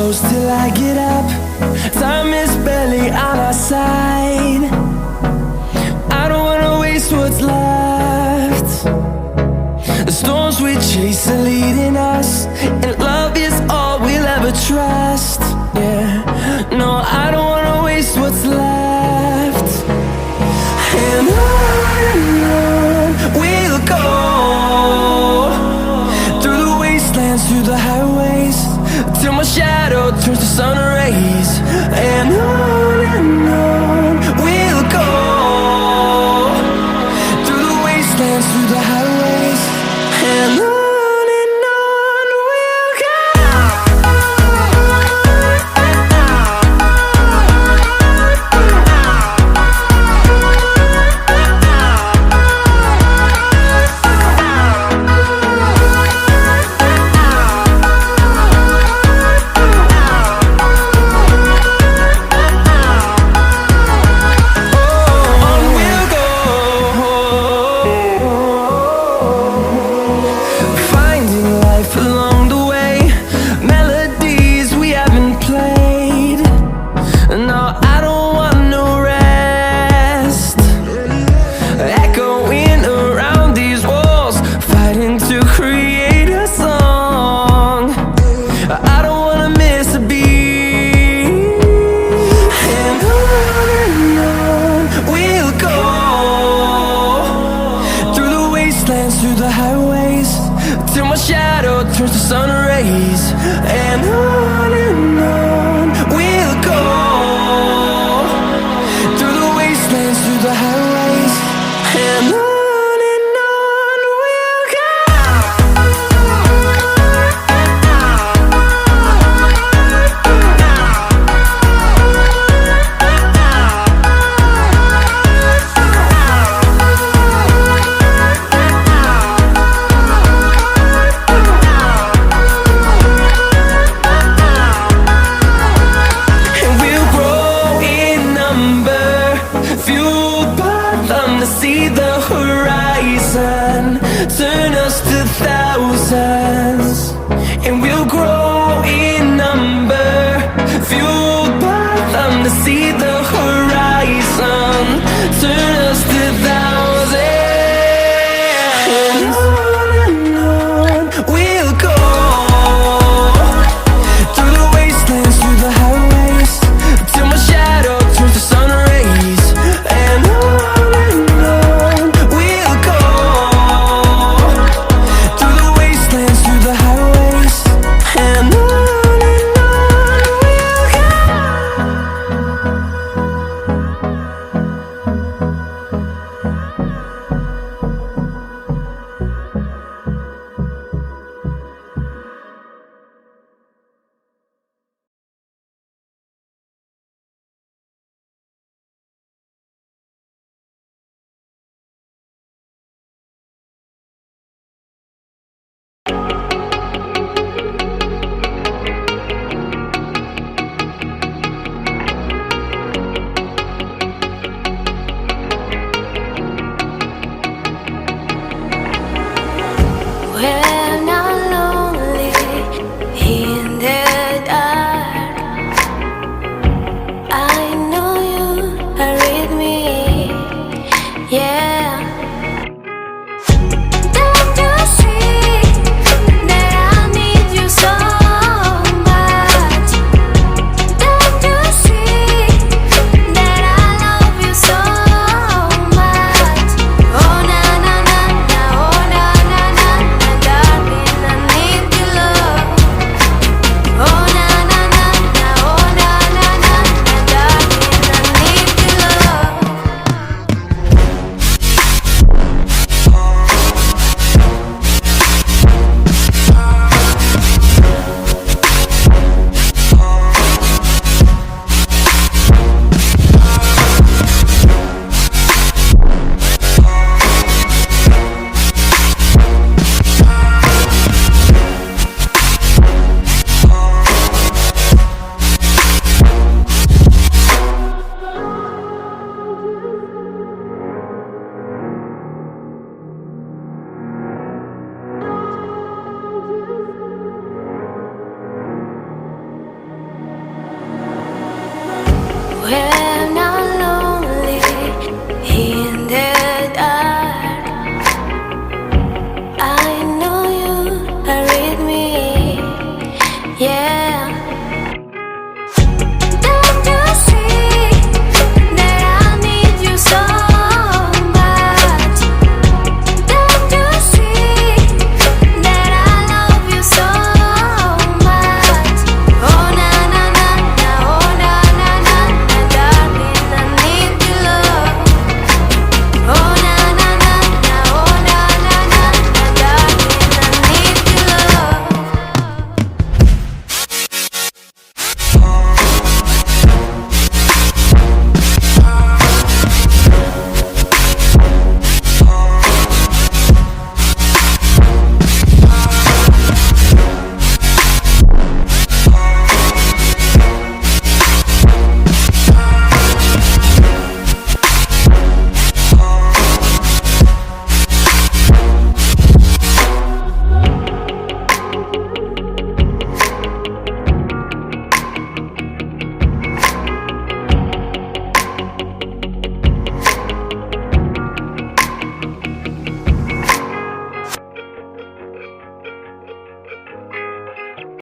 close till I get up. Time is barely on our side. I don't wanna waste what's left. The storms we chase are leading us, and love is all we'll ever trust. Yeah, no, I don't wanna waste what's left. And on we'll go, through the wastelands, through the highways, till my shadow turns to sun rays. And on we'll go, through the wastelands, through the highways, and on. Through the highways, till my shadow turns to sun rays. And on we'll go, through the wastelands, through the highways, and on. See the horizon.